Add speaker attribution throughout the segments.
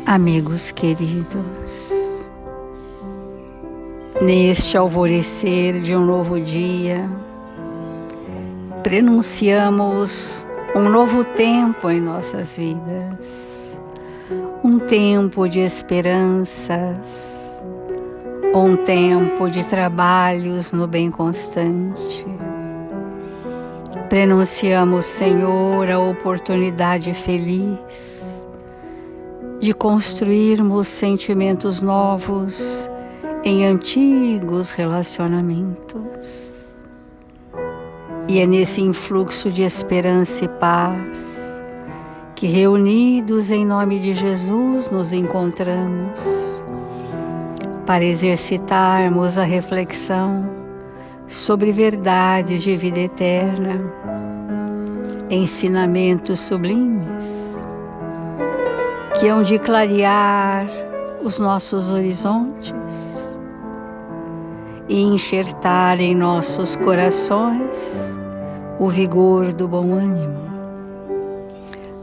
Speaker 1: Amigos queridos, neste alvorecer de um novo dia, prenunciamos um novo tempo em nossas vidas, um tempo de esperanças, um tempo de trabalhos no bem constante. Prenunciamos, Senhor, a oportunidade feliz de construirmos sentimentos novos em antigos relacionamentos. E é nesse influxo de esperança e paz que, reunidos em nome de Jesus, nos encontramos para exercitarmos a reflexão sobre verdades de vida eterna, ensinamentos sublimes que hão de clarear os nossos horizontes e enxertar em nossos corações o vigor do bom ânimo.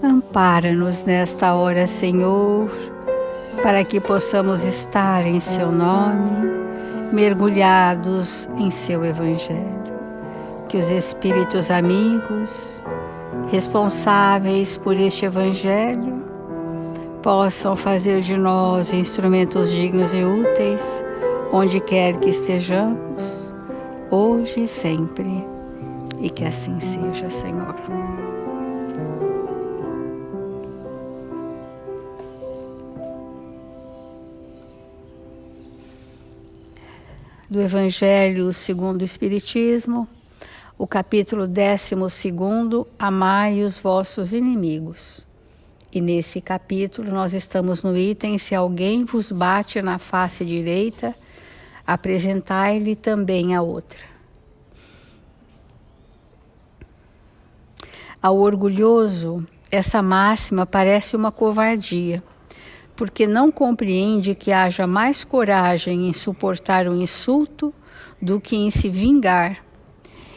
Speaker 1: Ampara-nos nesta hora, Senhor, para que possamos estar em Seu nome, mergulhados em Seu Evangelho. Que os Espíritos amigos, responsáveis por este Evangelho, possam fazer de nós instrumentos dignos e úteis, onde quer que estejamos, hoje e sempre, e que assim seja, Senhor. Do Evangelho segundo o Espiritismo, o capítulo 12, Amai os vossos inimigos. E nesse capítulo nós estamos no item: se alguém vos bate na face direita, apresentai-lhe também a outra. Ao orgulhoso, essa máxima parece uma covardia, porque não compreende que haja mais coragem em suportar o insulto do que em se vingar.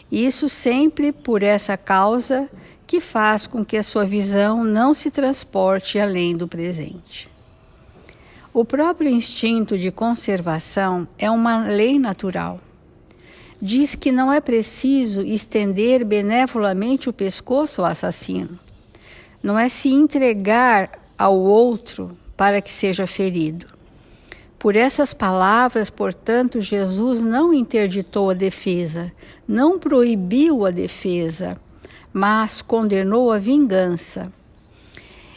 Speaker 1: E isso sempre por essa causa que faz com que a sua visão não se transporte além do presente. O próprio instinto de conservação é uma lei natural. Diz que não é preciso estender benevolamente o pescoço ao assassino. Não é se entregar ao outro para que seja ferido. Por essas palavras, portanto, Jesus não interditou a defesa, não proibiu a defesa, mas condenou a vingança.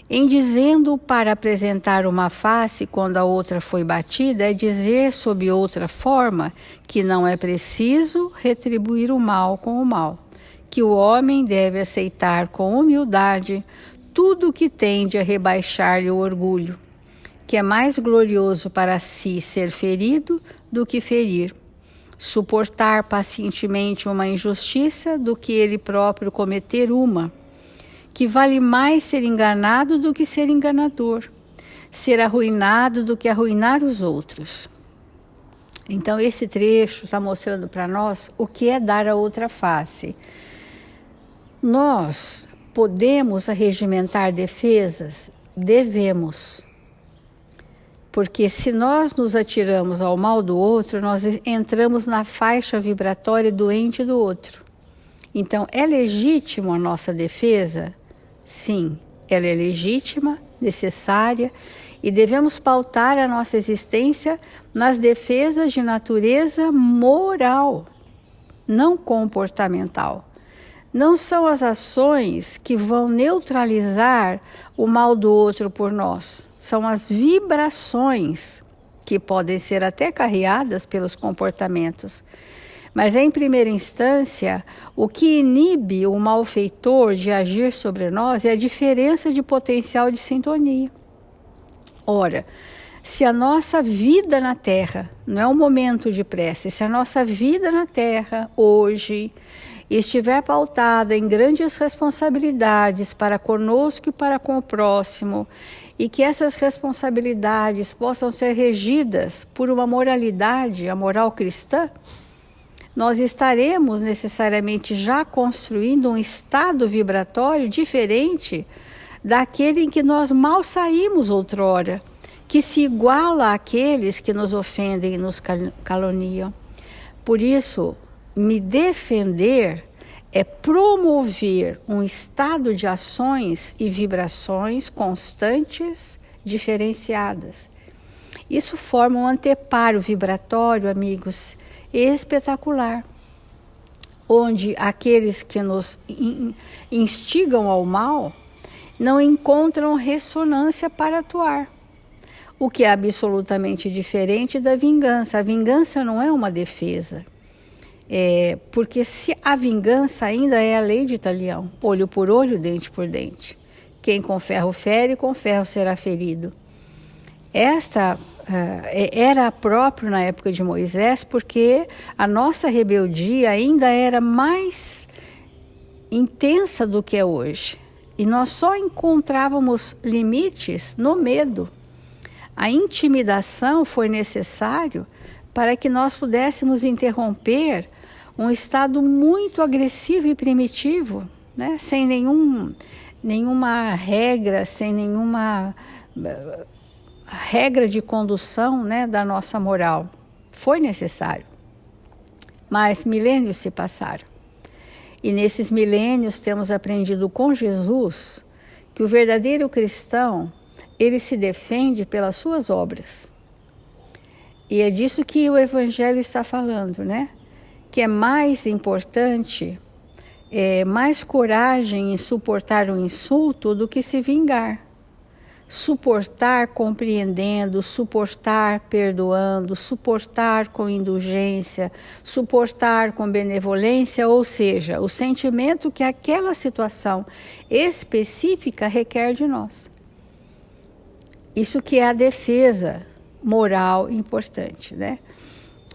Speaker 1: Em dizendo para apresentar uma face quando a outra foi batida, é dizer sob outra forma que não é preciso retribuir o mal com o mal, que o homem deve aceitar com humildade tudo o que tende a rebaixar-lhe o orgulho, que é mais glorioso para si ser ferido do que ferir, suportar pacientemente uma injustiça do que ele próprio cometer uma, que vale mais ser enganado do que ser enganador, ser arruinado do que arruinar os outros. Então esse trecho está mostrando para nós o que é dar a outra face. Nós podemos arregimentar defesas? Devemos. Porque se nós nos atiramos ao mal do outro, nós entramos na faixa vibratória doente do outro. Então, é legítima a nossa defesa? Sim, ela é legítima, necessária, e devemos pautar a nossa existência nas defesas de natureza moral, não comportamental. Não são as ações que vão neutralizar o mal do outro por nós. São as vibrações que podem ser até carreadas pelos comportamentos. Mas, em primeira instância, o que inibe o malfeitor de agir sobre nós é a diferença de potencial de sintonia. Ora, se a nossa vida na Terra, não é um momento de prece, se a nossa vida na Terra hoje estiver pautada em grandes responsabilidades para conosco e para com o próximo, e que essas responsabilidades possam ser regidas por uma moralidade, a moral cristã, nós estaremos necessariamente já construindo um estado vibratório diferente daquele em que nós mal saímos outrora, que se iguala àqueles que nos ofendem e nos caluniam. Por isso, me defender é promover um estado de ações e vibrações constantes, diferenciadas. Isso forma um anteparo vibratório, amigos, espetacular, onde aqueles que nos instigam ao mal não encontram ressonância para atuar, o que é absolutamente diferente da vingança. A vingança não é uma defesa. Porque se a vingança ainda é a lei de Talião, olho por olho, dente por dente. Quem com ferro fere, com ferro será ferido. Esta era próprio na época de Moisés, porque a nossa rebeldia ainda era mais intensa do que é hoje. E nós só encontrávamos limites no medo. A intimidação foi necessário para que nós pudéssemos interromper um estado muito agressivo e primitivo, né? Sem nenhuma regra, sem nenhuma regra de condução, né, da nossa moral. Foi necessário. Mas milênios se passaram. E nesses milênios temos aprendido com Jesus que o verdadeiro cristão, ele se defende pelas suas obras. E é disso que o Evangelho está falando, né? Que é mais importante, mais coragem em suportar o insulto do que se vingar. Suportar compreendendo, suportar perdoando, suportar com indulgência, suportar com benevolência, ou seja, o sentimento que aquela situação específica requer de nós. Isso que é a defesa moral importante, né?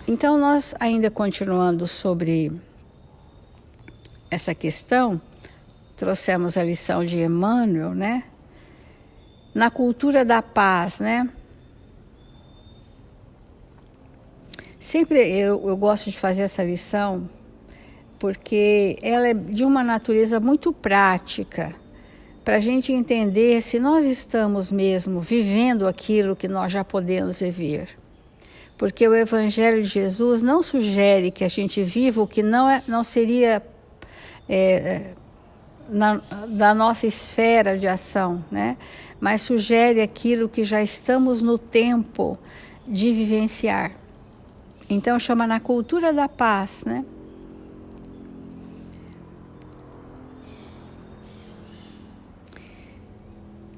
Speaker 1: Então, nós ainda continuando sobre essa questão, trouxemos a lição de Emmanuel, né? Na cultura da paz, né? Sempre eu gosto de fazer essa lição, porque ela é de uma natureza muito prática, para a gente entender se nós estamos mesmo vivendo aquilo que nós já podemos viver. Porque o Evangelho de Jesus não sugere que a gente viva o que não seria da nossa esfera de ação, né? Mas sugere aquilo que já estamos no tempo de vivenciar. Então chama na cultura da paz, né?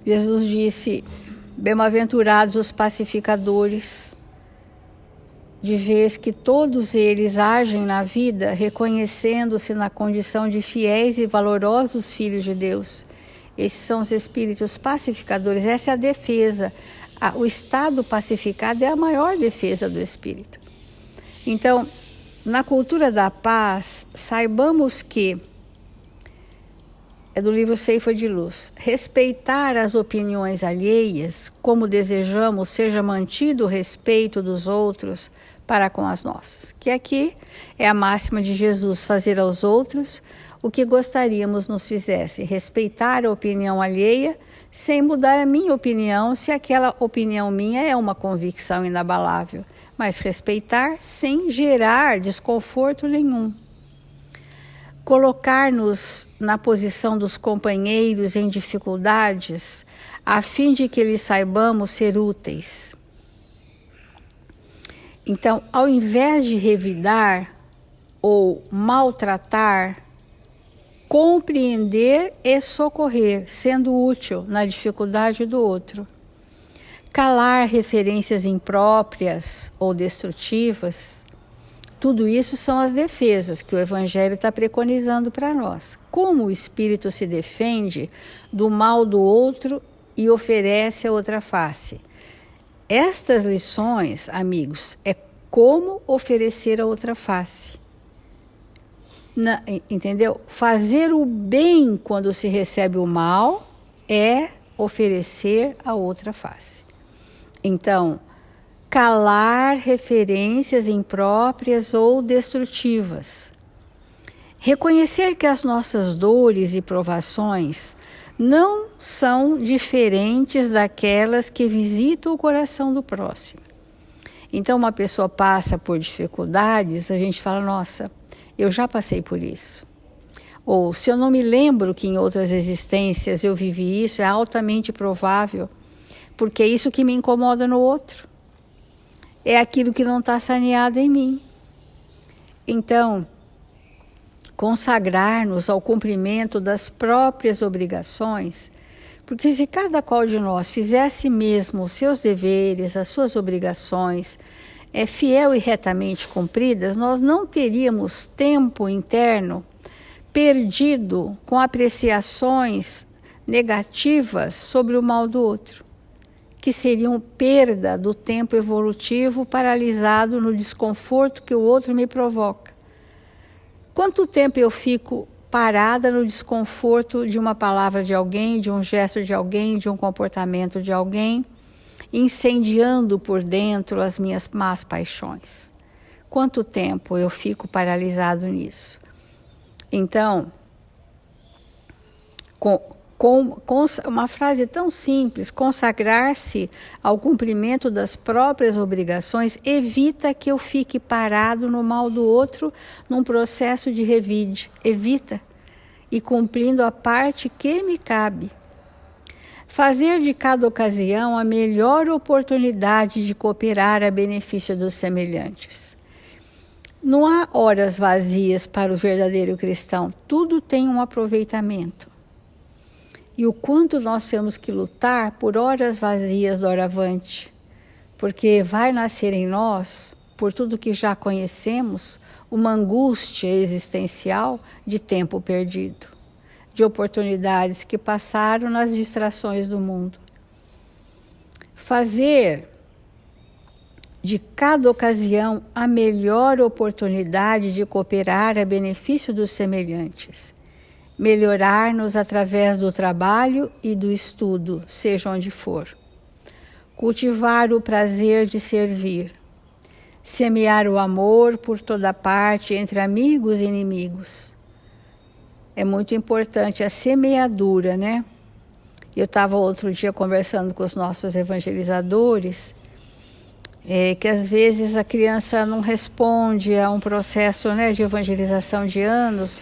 Speaker 1: Jesus disse: bem-aventurados os pacificadores, de vez que todos eles agem na vida reconhecendo-se na condição de fiéis e valorosos filhos de Deus. Esses são os espíritos pacificadores, essa é a defesa. O estado pacificado é a maior defesa do espírito. Então, na cultura da paz, saibamos que, é do livro Ceifa de Luz, respeitar as opiniões alheias, como desejamos seja mantido o respeito dos outros para com as nossas. Que aqui é a máxima de Jesus: fazer aos outros o que gostaríamos nos fizesse. Respeitar a opinião alheia sem mudar a minha opinião, se aquela opinião minha é uma convicção inabalável. Mas respeitar sem gerar desconforto nenhum. Colocar-nos na posição dos companheiros em dificuldades, a fim de que lhes saibamos ser úteis. Então, ao invés de revidar ou maltratar, compreender e socorrer, sendo útil na dificuldade do outro. Calar referências impróprias ou destrutivas, tudo isso são as defesas que o Evangelho está preconizando para nós. Como o espírito se defende do mal do outro e oferece a outra face. Estas lições, amigos, é como oferecer a outra face. Entendeu? Fazer o bem quando se recebe o mal é oferecer a outra face. Então, calar referências impróprias ou destrutivas. Reconhecer que as nossas dores e provações não são diferentes daquelas que visitam o coração do próximo. Então, uma pessoa passa por dificuldades, a gente fala, nossa, eu já passei por isso. Ou, se eu não me lembro que em outras existências eu vivi isso, é altamente provável, porque é isso que me incomoda no outro. É aquilo que não está saneado em mim. Então, consagrar-nos ao cumprimento das próprias obrigações, porque se cada qual de nós fizesse mesmo os seus deveres, as suas obrigações, fiel e retamente cumpridas, nós não teríamos tempo interno perdido com apreciações negativas sobre o mal do outro, que seriam perda do tempo evolutivo paralisado no desconforto que o outro me provoca. Quanto tempo eu fico parada no desconforto de uma palavra de alguém, de um gesto de alguém, de um comportamento de alguém, incendiando por dentro as minhas más paixões? Quanto tempo eu fico paralisado nisso? Então, com uma frase tão simples, consagrar-se ao cumprimento das próprias obrigações evita que eu fique parado no mal do outro num processo de revide. Evita. E cumprindo a parte que me cabe. Fazer de cada ocasião a melhor oportunidade de cooperar a benefício dos semelhantes. Não há horas vazias para o verdadeiro cristão. Tudo tem um aproveitamento. E o quanto nós temos que lutar por horas vazias doravante, porque vai nascer em nós, por tudo que já conhecemos, uma angústia existencial de tempo perdido, de oportunidades que passaram nas distrações do mundo. Fazer de cada ocasião a melhor oportunidade de cooperar a benefício dos semelhantes. Melhorar-nos através do trabalho e do estudo, seja onde for. Cultivar o prazer de servir. Semear o amor por toda parte entre amigos e inimigos. É muito importante a semeadura, né? Eu estava outro dia conversando com os nossos evangelizadores, que às vezes a criança não responde a um processo, né, de evangelização de anos,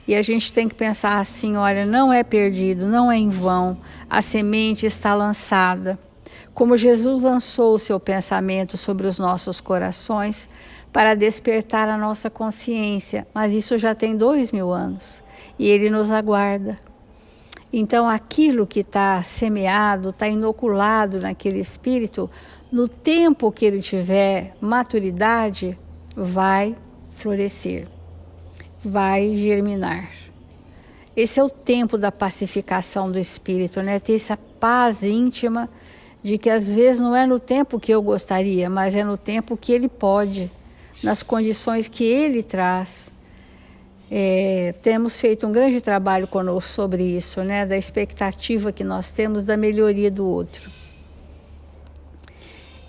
Speaker 1: e a gente tem que pensar assim, olha, não é perdido, não é em vão, a semente está lançada. Como Jesus lançou o seu pensamento sobre os nossos corações para despertar a nossa consciência, mas isso já tem 2000 anos e Ele nos aguarda. Então aquilo que está semeado, está inoculado naquele espírito, no tempo que ele tiver maturidade, vai florescer, vai germinar. Esse é o tempo da pacificação do espírito, né? Ter essa paz íntima de que às vezes não é no tempo que eu gostaria, mas é no tempo que ele pode, nas condições que ele traz. Temos feito um grande trabalho conosco sobre isso, né? Da expectativa que nós temos da melhoria do outro.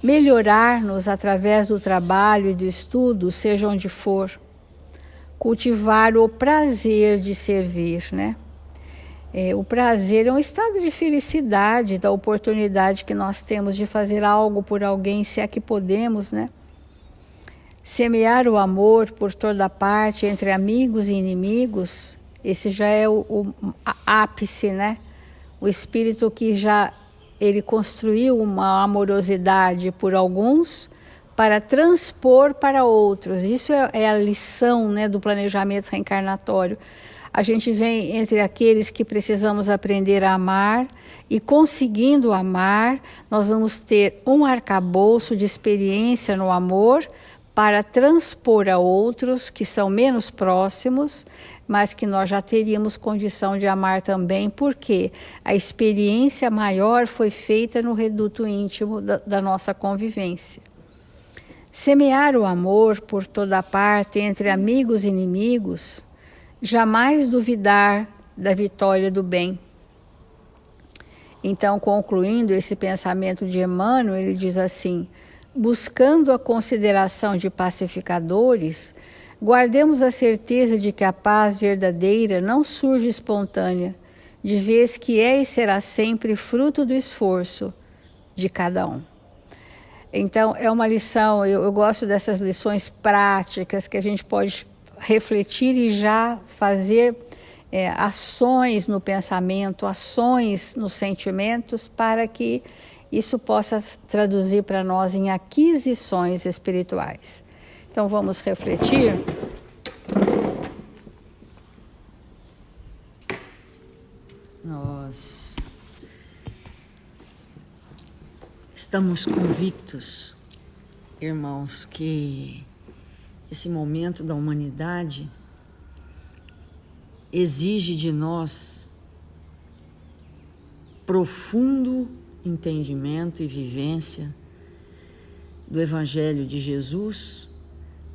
Speaker 1: Melhorar-nos através do trabalho e do estudo, seja onde for. Cultivar o prazer de servir, né? O prazer é um estado de felicidade, da oportunidade que nós temos de fazer algo por alguém, se é que podemos, né? Semear o amor por toda parte, entre amigos e inimigos, esse já é o ápice, né? O espírito que já ele construiu uma amorosidade por alguns para transpor para outros. Isso é a lição, né, do planejamento reencarnatório. A gente vem entre aqueles que precisamos aprender a amar e, conseguindo amar, nós vamos ter um arcabouço de experiência no amor para transpor a outros que são menos próximos, mas que nós já teríamos condição de amar também, porque a experiência maior foi feita no reduto íntimo da nossa convivência. Semear o amor por toda parte entre amigos e inimigos, jamais duvidar da vitória do bem. Então, concluindo esse pensamento de Emmanuel, ele diz assim: buscando a consideração de pacificadores, guardemos a certeza de que a paz verdadeira não surge espontânea, de vez que é e será sempre fruto do esforço de cada um. Então, é uma lição, eu gosto dessas lições práticas que a gente pode refletir e já fazer ações no pensamento, ações nos sentimentos, para que isso possa traduzir para nós em aquisições espirituais. Então, vamos refletir.
Speaker 2: Nós estamos convictos, irmãos, que esse momento da humanidade exige de nós profundo entendimento e vivência do Evangelho de Jesus,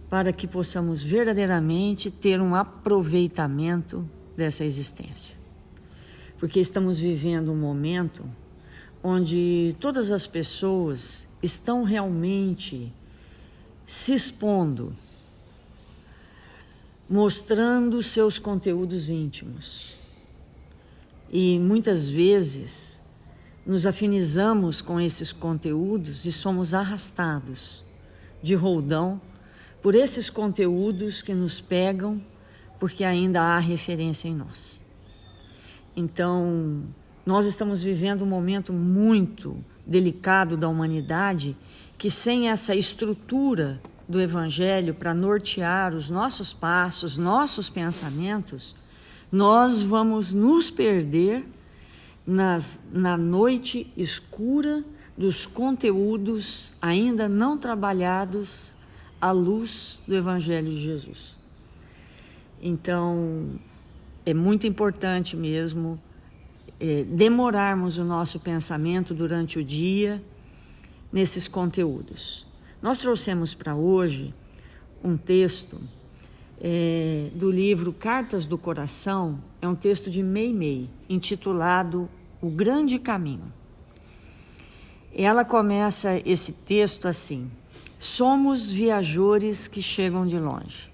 Speaker 2: para que possamos verdadeiramente ter um aproveitamento dessa existência. Porque estamos vivendo um momento onde todas as pessoas estão realmente se expondo, mostrando seus conteúdos íntimos. E muitas vezes nos afinizamos com esses conteúdos e somos arrastados de roldão por esses conteúdos que nos pegam, porque ainda há referência em nós. Então, nós estamos vivendo um momento muito delicado da humanidade, que sem essa estrutura do Evangelho para nortear os nossos passos, nossos pensamentos, nós vamos nos perder na noite escura dos conteúdos ainda não trabalhados à luz do Evangelho de Jesus. Então, é muito importante mesmo demorarmos o nosso pensamento durante o dia nesses conteúdos. Nós trouxemos para hoje um texto do livro Cartas do Coração, é um texto de Meimei, intitulado O Grande Caminho. Ela começa esse texto assim: somos viajores que chegam de longe.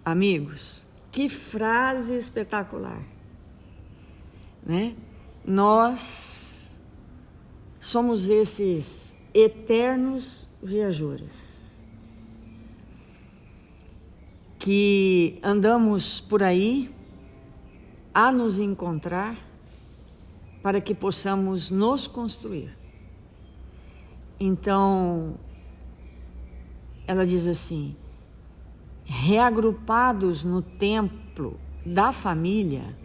Speaker 2: Amigos, que frase espetacular, né? Nós somos esses eternos viajores que andamos por aí a nos encontrar para que possamos nos construir. Então, ela diz assim: reagrupados no templo da família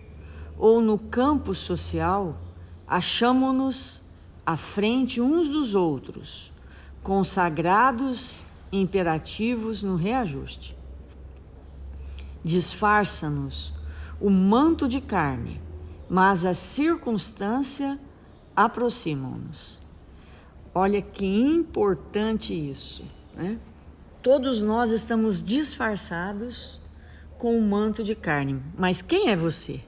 Speaker 2: ou no campo social, achamo-nos à frente uns dos outros, consagrados imperativos no reajuste. Disfarça-nos o manto de carne, mas a circunstância aproxima-nos. Olha que importante isso, né? Todos nós estamos disfarçados com um manto de carne, mas quem é você?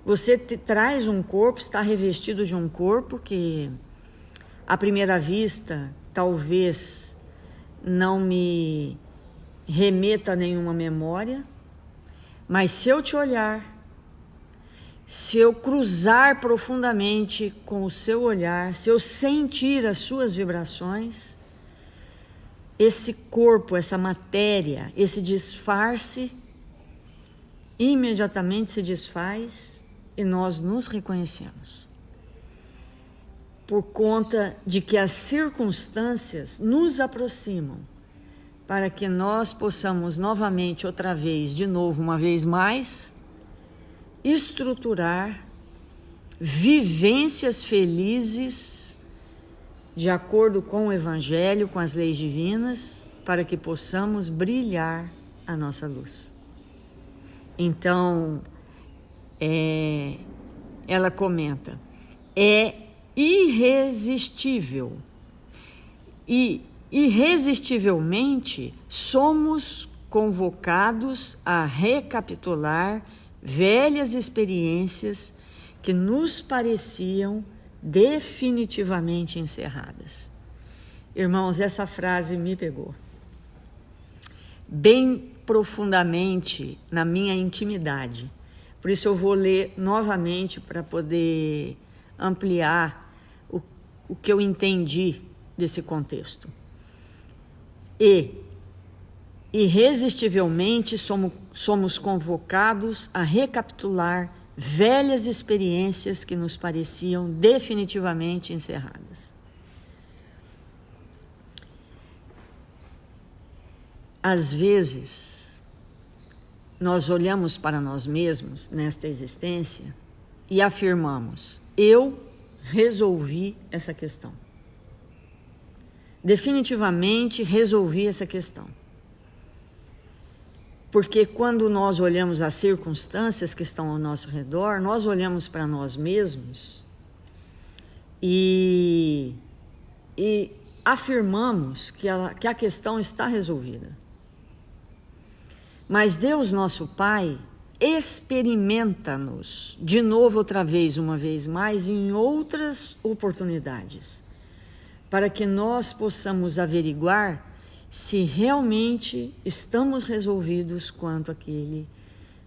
Speaker 2: Você traz um corpo, está revestido de um corpo que, à primeira vista, talvez não me remeta a nenhuma memória, mas se eu te olhar, se eu cruzar profundamente com o seu olhar, se eu sentir as suas vibrações, esse corpo, essa matéria, esse disfarce, imediatamente se desfaz e nós nos reconhecemos. Por conta de que as circunstâncias nos aproximam para que nós possamos novamente, outra vez, de novo, uma vez mais, estruturar vivências felizes de acordo com o Evangelho, com as leis divinas, para que possamos brilhar a nossa luz. Então, ela comenta, é irresistível e irresistivelmente somos convocados a recapitular velhas experiências que nos pareciam definitivamente encerradas. Irmãos, essa frase me pegou bem profundamente na minha intimidade. Por isso eu vou ler novamente para poder ampliar o que eu entendi desse contexto. Irresistivelmente somos convocados a recapitular velhas experiências que nos pareciam definitivamente encerradas. Às vezes, nós olhamos para nós mesmos nesta existência e afirmamos: eu resolvi essa questão. Definitivamente resolvi essa questão. Porque quando nós olhamos as circunstâncias que estão ao nosso redor, nós olhamos para nós mesmos e afirmamos que a questão está resolvida. Mas Deus, nosso Pai, experimenta-nos de novo, outra vez, uma vez mais, em outras oportunidades, para que nós possamos averiguar se realmente estamos resolvidos quanto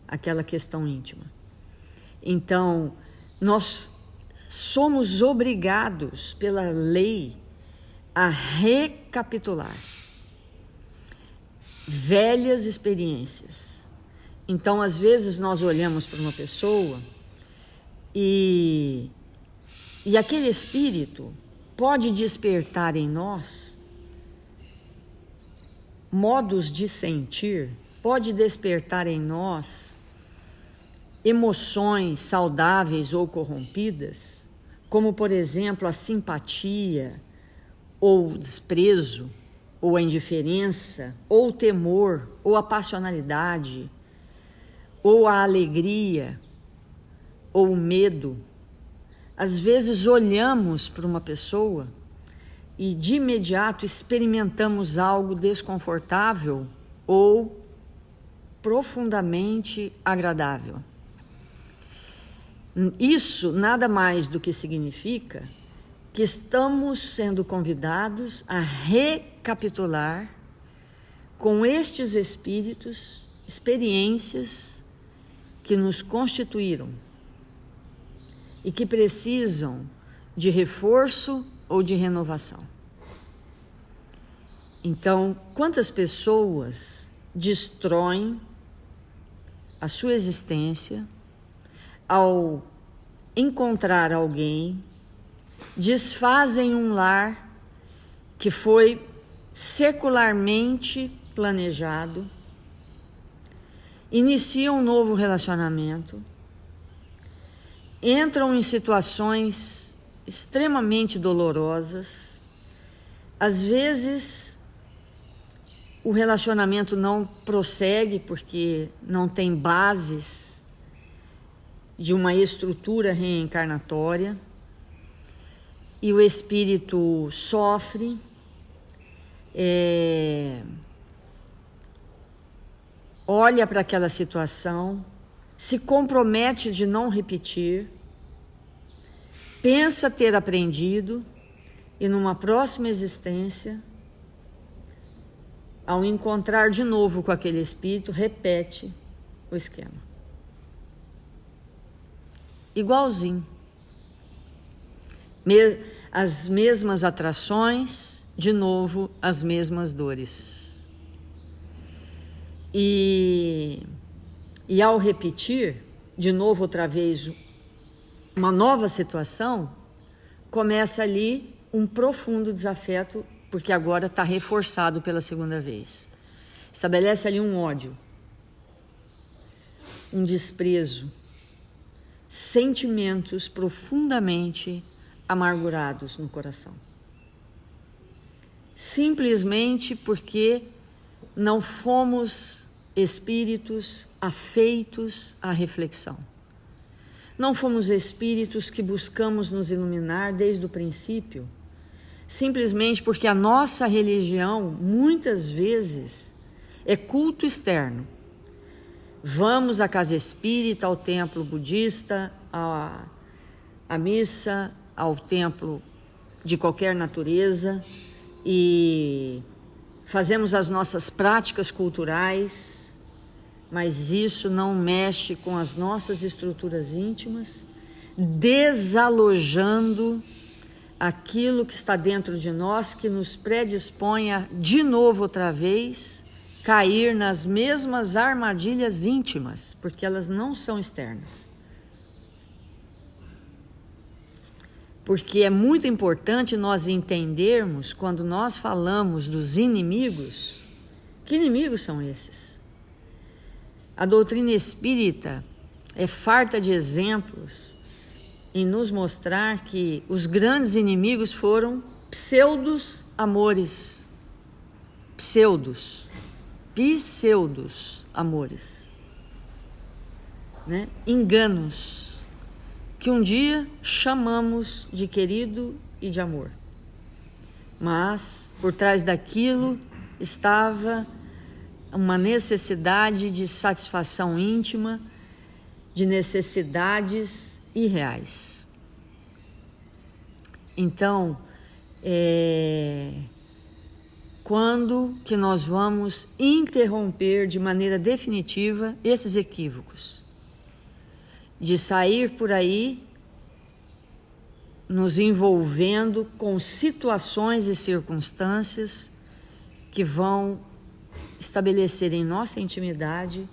Speaker 2: àquela questão íntima. Então, nós somos obrigados pela lei a recapitular velhas experiências. Então, às vezes, nós olhamos para uma pessoa e aquele espírito pode despertar em nós modos de sentir, pode despertar em nós emoções saudáveis ou corrompidas, como, por exemplo, a simpatia, ou o desprezo, ou a indiferença, ou o temor, ou a passionalidade, ou a alegria, ou o medo. Às vezes olhamos para uma pessoa e de imediato experimentamos algo desconfortável ou profundamente agradável. Isso nada mais do que significa que estamos sendo convidados a recapitular com estes espíritos experiências que nos constituíram e que precisam de reforço ou de renovação. Então, quantas pessoas destroem a sua existência ao encontrar alguém, desfazem um lar que foi secularmente planejado, iniciam um novo relacionamento, entram em situações extremamente dolorosas. Às vezes o relacionamento não prossegue porque não tem bases de uma estrutura reencarnatória e o espírito sofre, olha para aquela situação, se compromete de não repetir, pensa ter aprendido e numa próxima existência, ao encontrar de novo com aquele espírito, repete o esquema. Igualzinho. As mesmas atrações, de novo as mesmas dores. E ao repetir, de novo outra vez, uma nova situação, começa ali um profundo desafeto, porque agora está reforçado pela segunda vez. Estabelece ali um ódio, um desprezo, sentimentos profundamente amargurados no coração. Simplesmente porque não fomos espíritos afeitos à reflexão. Não fomos espíritos que buscamos nos iluminar desde o princípio, simplesmente porque a nossa religião, muitas vezes, é culto externo. Vamos à casa espírita, ao templo budista, à missa, ao templo de qualquer natureza e fazemos as nossas práticas culturais, mas isso não mexe com as nossas estruturas íntimas, desalojando aquilo que está dentro de nós, que nos predispõe a, de novo outra vez, cair nas mesmas armadilhas íntimas, porque elas não são externas. Porque é muito importante nós entendermos, quando nós falamos dos inimigos, que inimigos são esses? A doutrina espírita é farta de exemplos em nos mostrar que os grandes inimigos foram pseudos-amores. Pseudos amores, né? Enganos, que um dia chamamos de querido e de amor, mas por trás daquilo estava uma necessidade de satisfação íntima, de necessidades irreais. Então, quando que nós vamos interromper de maneira definitiva esses equívocos? De sair por aí nos envolvendo com situações e circunstâncias que vão estabelecer em nossa intimidade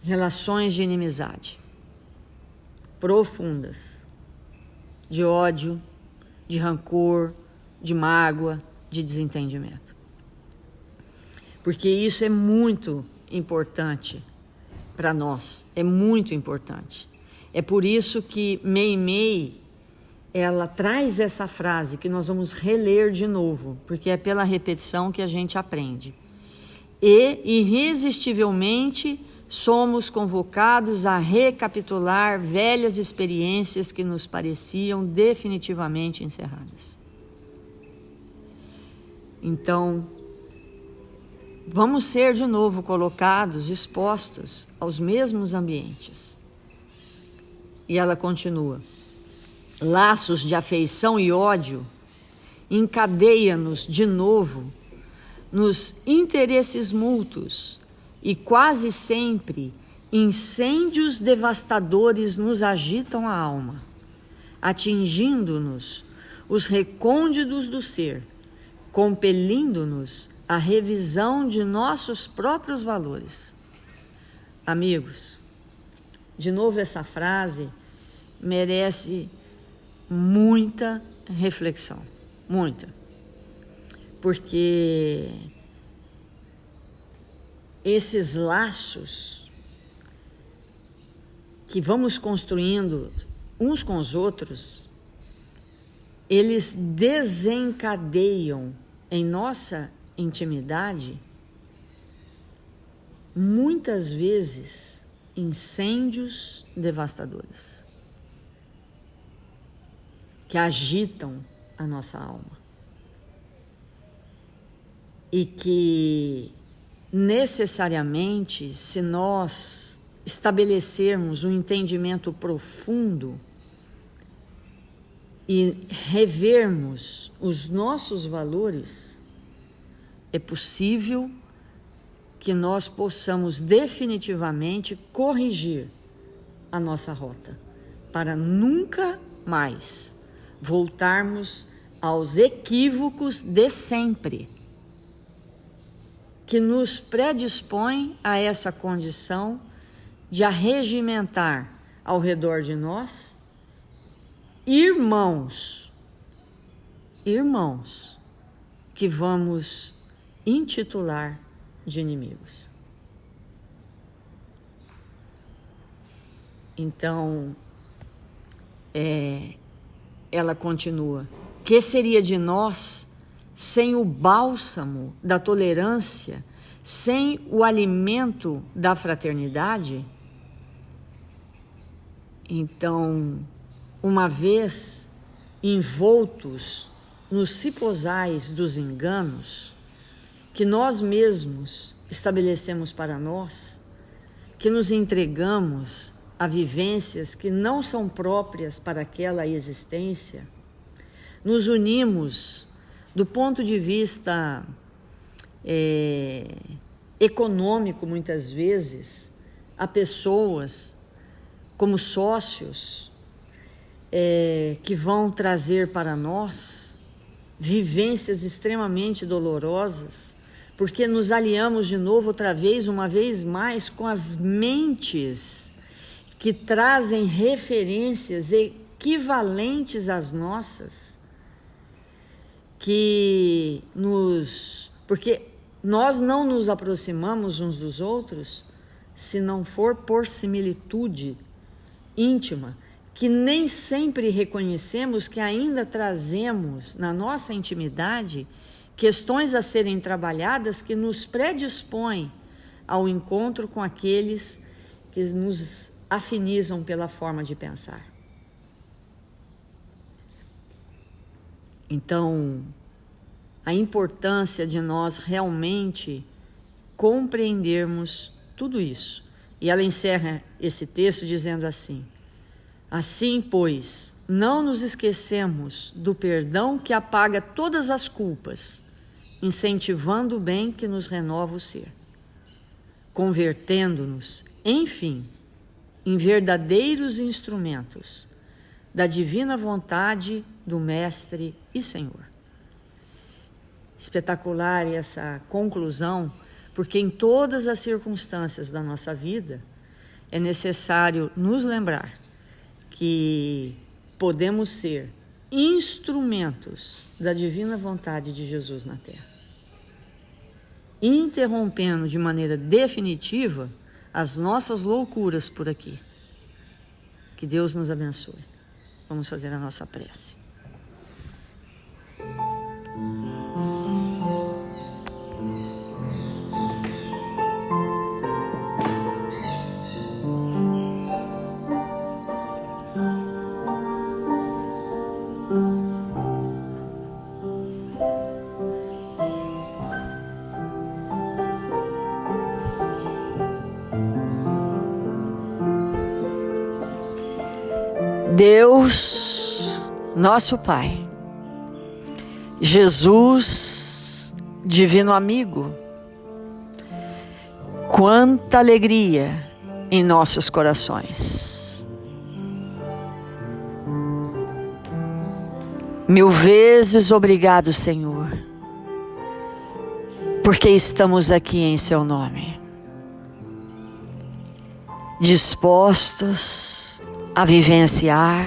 Speaker 2: relações de inimizade profundas, de ódio, de rancor, de mágoa, de desentendimento. Porque isso é muito importante para nós, é muito importante. É por isso que Meimei, ela traz essa frase que nós vamos reler de novo, porque é pela repetição que a gente aprende. E, irresistivelmente, somos convocados a recapitular velhas experiências que nos pareciam definitivamente encerradas. Então, vamos ser de novo colocados, expostos aos mesmos ambientes. E ela continua: laços de afeição e ódio encadeia-nos de novo nos interesses mútuos e quase sempre incêndios devastadores nos agitam a alma, atingindo-nos os recônditos do ser, compelindo-nos à revisão de nossos próprios valores. Amigos, de novo essa frase merece muita reflexão, muita, porque esses laços que vamos construindo uns com os outros, eles desencadeiam em nossa intimidade muitas vezes incêndios devastadores que agitam a nossa alma e que necessariamente, se nós estabelecermos um entendimento profundo e revermos os nossos valores, é possível que nós possamos definitivamente corrigir a nossa rota, para nunca mais voltarmos aos equívocos de sempre, que nos predispõem a essa condição de arregimentar ao redor de nós irmãos que vamos intitular de inimigos. Então, ela continua: que seria de nós sem o bálsamo da tolerância, sem o alimento da fraternidade? Então, uma vez envoltos nos cipozais dos enganos que nós mesmos estabelecemos para nós, que nos entregamos a vivências que não são próprias para aquela existência, nos unimos do ponto de vista econômico, muitas vezes, a pessoas como sócios que vão trazer para nós vivências extremamente dolorosas, porque nos aliamos de novo, outra vez, uma vez mais, com as mentes que trazem referências equivalentes às nossas, porque nós não nos aproximamos uns dos outros se não for por similitude íntima, que nem sempre reconhecemos que ainda trazemos na nossa intimidade questões a serem trabalhadas que nos predispõem ao encontro com aqueles que nos afinizam pela forma de pensar. Então, a importância de nós realmente compreendermos tudo isso. E ela encerra esse texto dizendo assim: assim, pois, não nos esquecemos do perdão que apaga todas as culpas, incentivando o bem que nos renova o ser, convertendo-nos, enfim, em verdadeiros instrumentos da divina vontade do Mestre e Senhor. Espetacular essa conclusão, porque em todas as circunstâncias da nossa vida é necessário nos lembrar que podemos ser instrumentos da divina vontade de Jesus na Terra, interrompendo de maneira definitiva as nossas loucuras por aqui. Que Deus nos abençoe. Vamos fazer a nossa prece. Deus, nosso Pai, Jesus, divino amigo, quanta alegria em nossos corações. Mil vezes obrigado, Senhor, porque estamos aqui em Seu nome, dispostos a vivenciar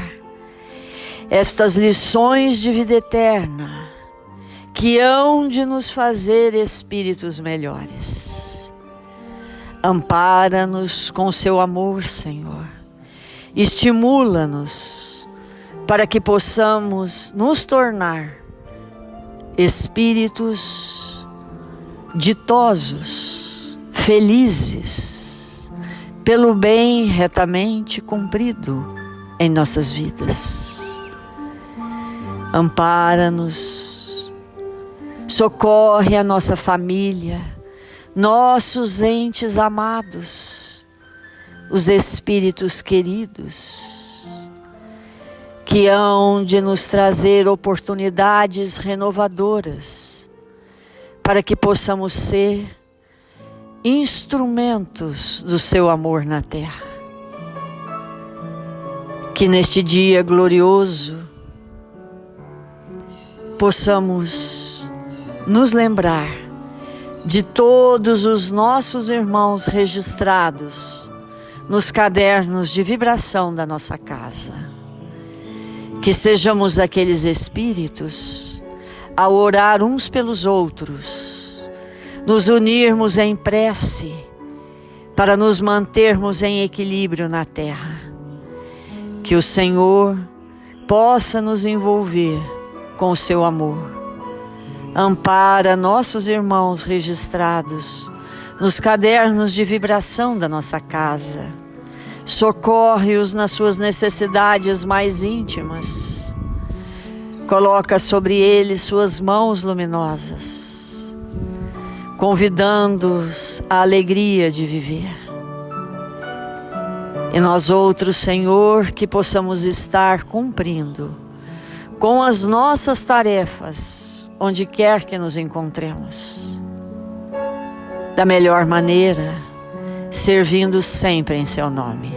Speaker 2: estas lições de vida eterna que hão de nos fazer espíritos melhores. Ampara-nos com Seu amor, Senhor. Estimula-nos para que possamos nos tornar espíritos ditosos, felizes, pelo bem retamente cumprido em nossas vidas. Ampara-nos, socorre a nossa família, nossos entes amados, os espíritos queridos, que hão de nos trazer oportunidades renovadoras, para que possamos ser instrumentos do Seu amor na terra. Que neste dia glorioso possamos nos lembrar de todos os nossos irmãos registrados nos cadernos de vibração da nossa casa. Que sejamos aqueles espíritos a orar uns pelos outros, nos unirmos em prece para nos mantermos em equilíbrio na terra. Que o Senhor possa nos envolver com o Seu amor. Ampara nossos irmãos registrados nos cadernos de vibração da nossa casa. Socorre-os nas suas necessidades mais íntimas. Coloca sobre eles suas mãos luminosas, convidando-os à alegria de viver. E nós outros, Senhor, que possamos estar cumprindo com as nossas tarefas, onde quer que nos encontremos, da melhor maneira, servindo sempre em Seu nome.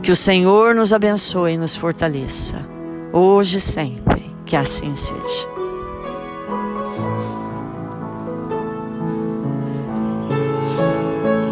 Speaker 2: Que o Senhor nos abençoe e nos fortaleça, hoje e sempre, que assim seja.